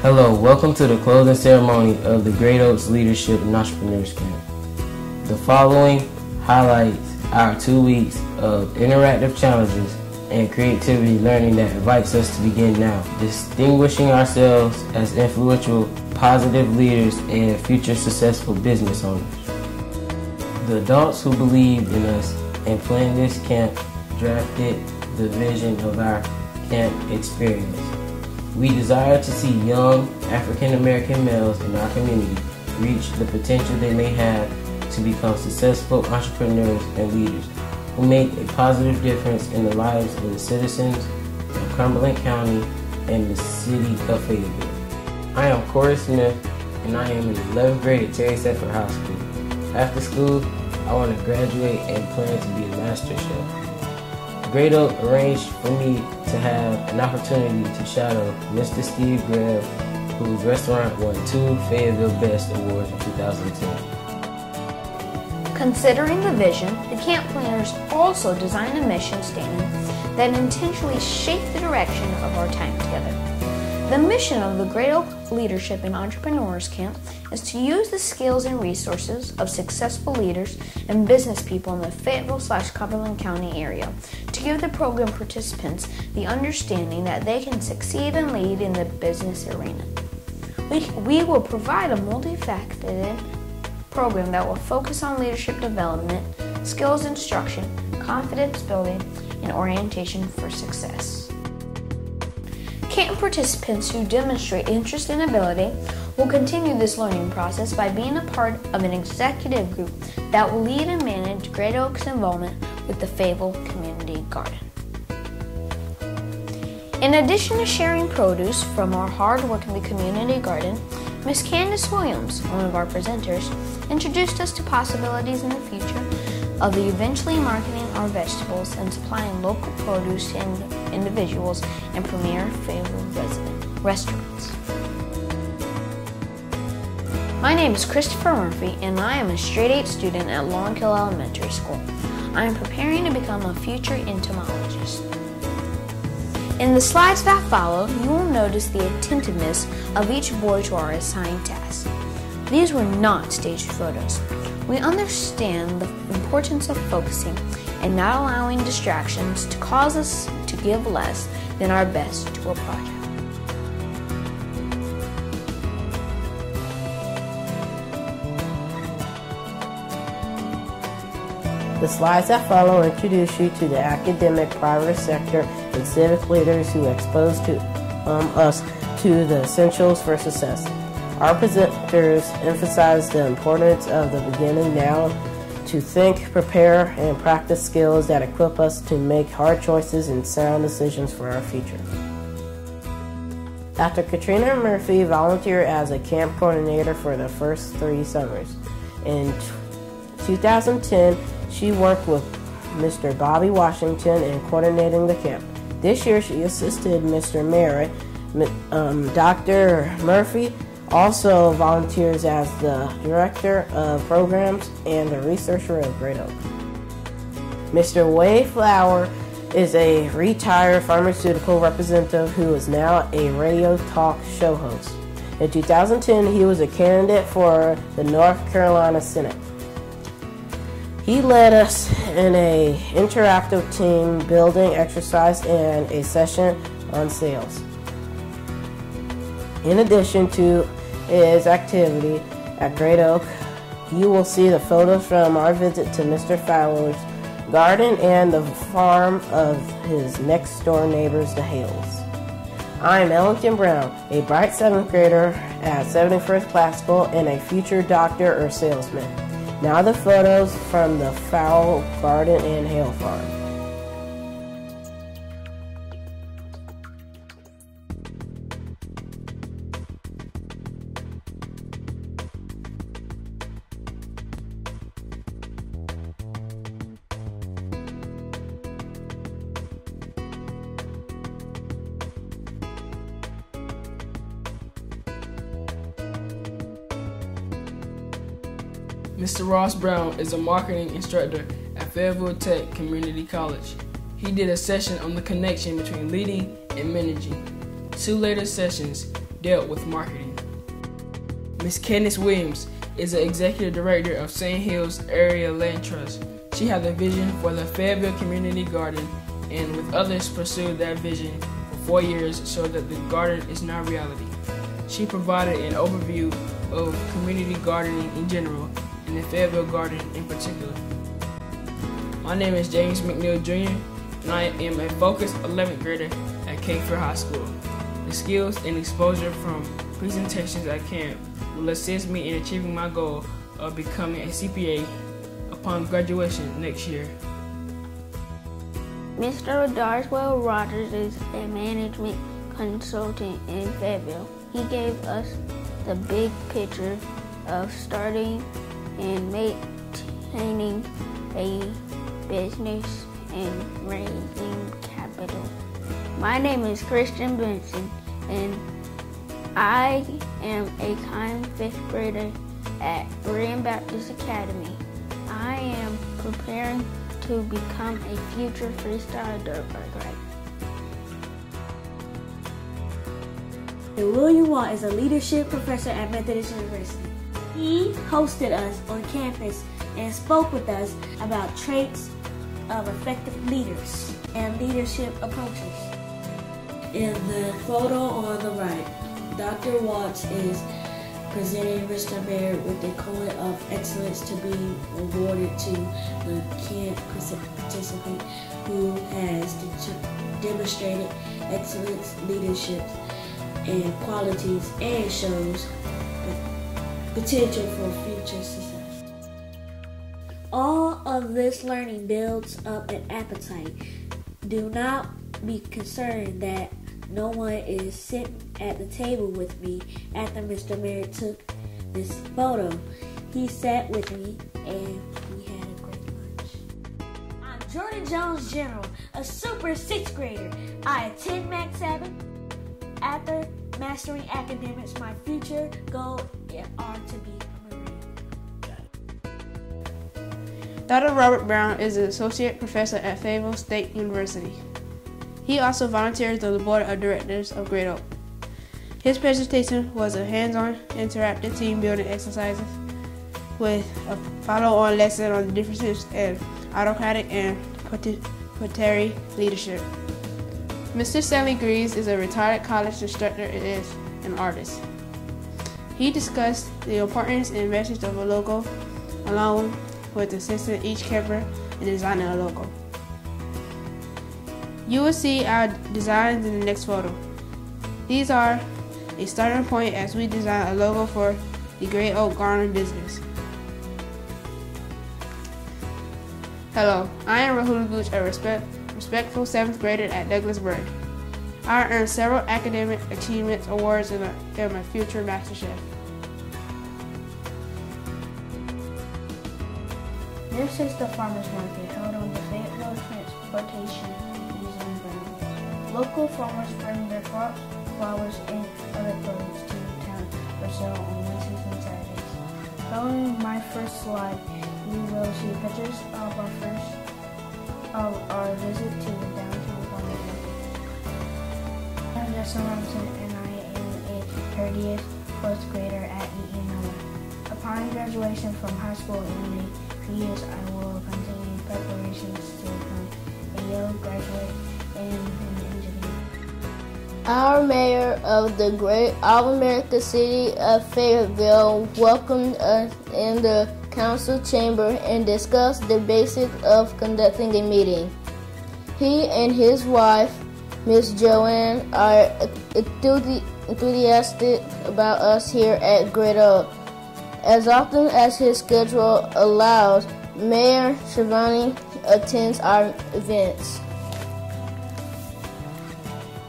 Hello, welcome to the closing ceremony of the Great Oaks Leadership and Entrepreneurs Camp. The following highlights our 2 weeks of interactive challenges and creativity learning that invites us to begin now, distinguishing ourselves as influential, positive leaders and future successful business owners. The adults who believed in us and planned this camp drafted the vision of our camp experience. We desire to see young African American males in our community reach the potential they may have to become successful entrepreneurs and leaders who make a positive difference in the lives of the citizens of Cumberland County and the city of Fayetteville. I am Corey Smith and I am in the 11th grade at Terry Sefer High School. After school, I want to graduate and plan to be a master chef. Great Oak arranged for me to have an opportunity to shadow Mr. Steve Greb, whose restaurant won 2 Fayetteville Best Awards in 2010. Considering the vision, the camp planners also designed a mission statement that intentionally shaped the direction of our time together. The mission of the Great Oak Leadership and Entrepreneurs Camp is to use the skills and resources of successful leaders and business people in the Fayetteville/Cumberland County area to give the program participants the understanding that they can succeed and lead in the business arena. We will provide a multifaceted program that will focus on leadership development, skills instruction, confidence building, and orientation for success. Camp participants who demonstrate interest and ability will continue this learning process by being a part of an executive group that will lead and manage Great Oak's involvement with the Fayetteville Community Garden. In addition to sharing produce from our hard work in the community garden, Ms. Candace Williams, one of our presenters, introduced us to possibilities in the future of eventually marketing our vegetables and supplying local produce to individuals and premier Fayetteville restaurants. My name is Christopher Murphy and I am a straight 8 student at Long Hill Elementary School. I am preparing to become a future entomologist. In the slides that follow, you will notice the attentiveness of each boy to our assigned tasks. These were not staged photos. We understand the importance of focusing and not allowing distractions to cause us to give less than our best to a project. The slides that follow introduce you to the academic, private sector, and civic leaders who exposed us to the essentials for success. Our presenters emphasize the importance of the beginning now to think, prepare, and practice skills that equip us to make hard choices and sound decisions for our future. Dr. Katrina Murphy volunteered as a camp coordinator for the first 3 summers. In 2010, she worked with Mr. Bobby Washington in coordinating the camp. This year, she assisted Mr. Merritt. Dr. Murphy also volunteers as the Director of Programs and the Researcher of Great Oak. Mr. Wade Flower is a retired pharmaceutical representative who is now a radio talk show host. In 2010, he was a candidate for the North Carolina Senate. He led us in an interactive team building exercise and a session on sales. In addition to his activity at Great Oak, you will see the photos from our visit to Mr. Fowler's garden and the farm of his next door neighbors, the Hales. I'm Ellington Brown, a bright 7th grader at 71st Classical and a future doctor or salesman. Now the photos from the Fowler garden and Hale farm. Mr. Ross Brown is a marketing instructor at Fayetteville Tech Community College. He did a session on the connection between leading and managing. 2 later sessions dealt with marketing. Ms. Candace Williams is the Executive Director of Sand Hills Area Land Trust. She had the vision for the Fayetteville Community Garden and with others pursued that vision for 4 years so that the garden is now reality. She provided an overview of community gardening in general and the Fayetteville Garden in particular. My name is James McNeil Jr. and I am a focused 11th grader at Cape Fear High School. The skills and exposure from presentations at camp will assist me in achieving my goal of becoming a CPA upon graduation next year. Mr. Darswell Rogers is a management consultant in Fayetteville. He gave us the big picture of starting and maintaining a business and raising capital. My name is Christian Benson and I am a kind 5th grader at Berean Baptist Academy. I am preparing to become a future freestyle dirt bike rider. William Watt is a leadership professor at Methodist University. He hosted us on campus and spoke with us about traits of effective leaders and leadership approaches. In the photo on the right, Dr. Watts is presenting Mr. Mayor with the Coin of Excellence to be awarded to the camp participant who has demonstrated excellence, leadership, and qualities and shows potential for future success. All of this learning builds up an appetite. Do not be concerned that no one is sitting at the table with me after Mr. Mayor took this photo. He sat with me and we had a great lunch. I'm Jordan Jones General, a super 6th grader. I attend Mac 7. After mastering academics, my future goals are to be a Marine. Dr. Robert Brown is an associate professor at Fayetteville State University. He also volunteers on the board of directors of Great Oak. His presentation was a hands-on, interactive team-building exercises with a follow-on lesson on the differences in autocratic and participatory leadership. Mr. Stanley Greaves is a retired college instructor and is an artist. He discussed the importance and message of a logo along with assisting each camper in designing a logo. You will see our designs in the next photo. These are a starting point as we design a logo for the Great Oak Garden business. Hello, I am Rahul Gooch, a respectful 7th grader at Douglasburg. I earned several academic achievements awards and am a future master chef. This is the farmers market held on the Fayetteville Transportation Museum ground. Local farmers bring their crops, flowers, and other produce to the town for sale on Wednesdays and Saturdays. Following my first slide, you will see pictures of our visit to the downtown farmers market. I'm Justin Robinson and I am a 30th 4th grader at Eaton Miller. Upon graduation from high school in May, 2 years, I will continue preparations to become a Yale graduate and an engineer. Our mayor of the great all-American city of Fayetteville welcomed us in the council chamber and discussed the basics of conducting a meeting. He and his wife, Miss Joanne, are enthusiastic about us here at Great Oak. As often as his schedule allows, Mayor Shivani attends our events.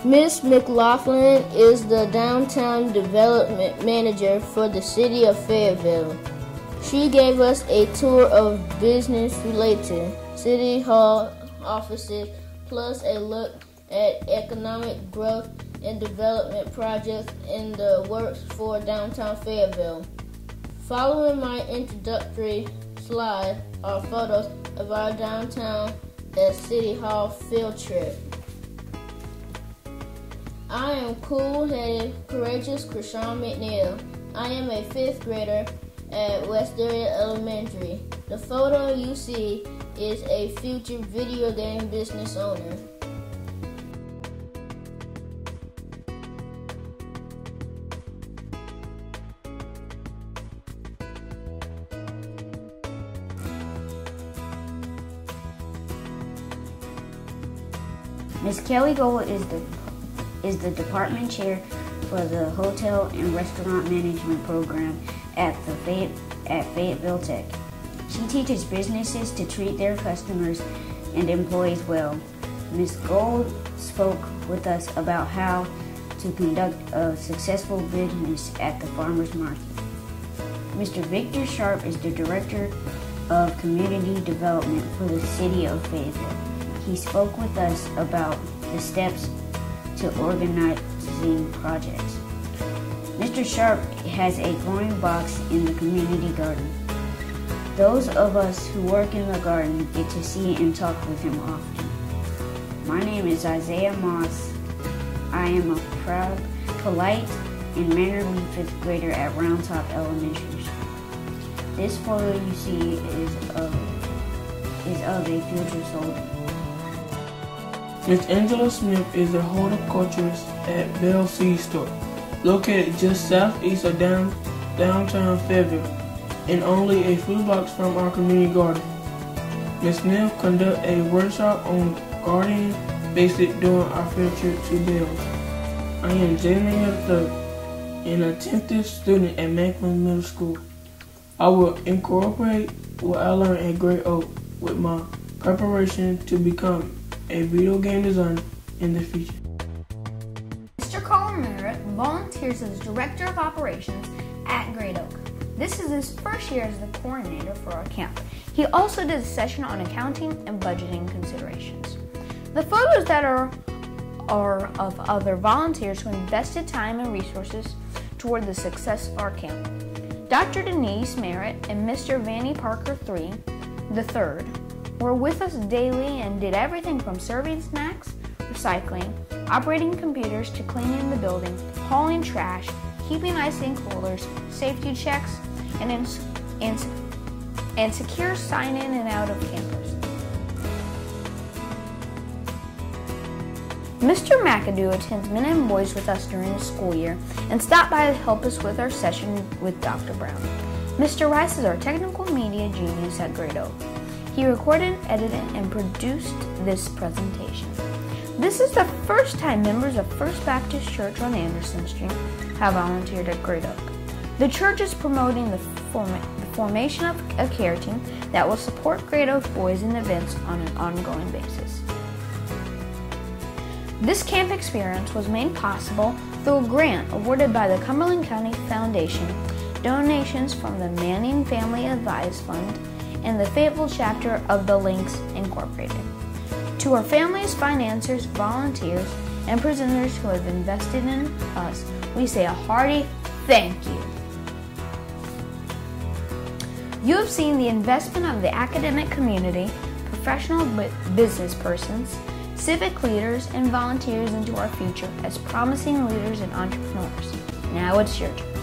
Ms. McLaughlin is the Downtown Development Manager for the City of Fayetteville. She gave us a tour of business-related City Hall offices, plus a look at economic growth and development projects in the works for downtown Fayetteville. Following my introductory slide are photos of our downtown at City Hall field trip. I am cool-headed, courageous Krishan McNeil. I am a 5th grader at West Area Elementary. The photo you see is a future video game business owner. Ms. Kelly Gold is the department chair for the Hotel and Restaurant Management program at Fayetteville Tech. She teaches businesses to treat their customers and employees well. Ms. Gold spoke with us about how to conduct a successful business at the farmers market. Mr. Victor Sharp is the Director of Community Development for the City of Fayetteville. He spoke with us about the steps to organizing projects. Mr. Sharp has a growing box in the community garden. Those of us who work in the garden get to see and talk with him often. My name is Isaiah Moss. I am a proud, polite, and mannerly 5th grader at Round Top Elementary School. This photo you see is of a future soldier. Miss Angela Smith is a horticulturist at Bell Seed Store, located just southeast of downtown Fayetteville and only a few blocks from our community garden. Ms. Smith conducted a workshop on gardening basics during our field trip to Bell. I am Jalen III, an attentive student at Macklin Middle School. I will incorporate what I learned at Great Oak with my preparation to become a video game designer in the future. Mr. Colin Merritt volunteers as Director of Operations at Great Oak. This is his first year as the coordinator for our camp. He also did a session on accounting and budgeting considerations. The photos that are of other volunteers who invested time and resources toward the success of our camp. Dr. Denise Merritt and Mr. Vanny Parker III were with us daily and did everything from serving snacks, recycling, operating computers to cleaning the building, hauling trash, keeping ice in coolers, safety checks, and secure sign-in and out of campus. Mr. McAdoo attends Men and Boys with us during the school year and stopped by to help us with our session with Dr. Brown. Mr. Rice is our technical media genius at Great Oak. He recorded, edited, and produced this presentation. This is the first time members of First Baptist Church on Anderson Street have volunteered at Great Oak. The church is promoting the formation of a care team that will support Great Oak boys in events on an ongoing basis. This camp experience was made possible through a grant awarded by the Cumberland County Foundation, donations from the Manning Family Advice Fund, and the Fayetteville chapter of the Links Incorporated. To our families, financiers, volunteers, and presenters who have invested in us, we say a hearty thank you. You have seen the investment of the academic community, professional business persons, civic leaders, and volunteers into our future as promising leaders and entrepreneurs. Now it's your turn.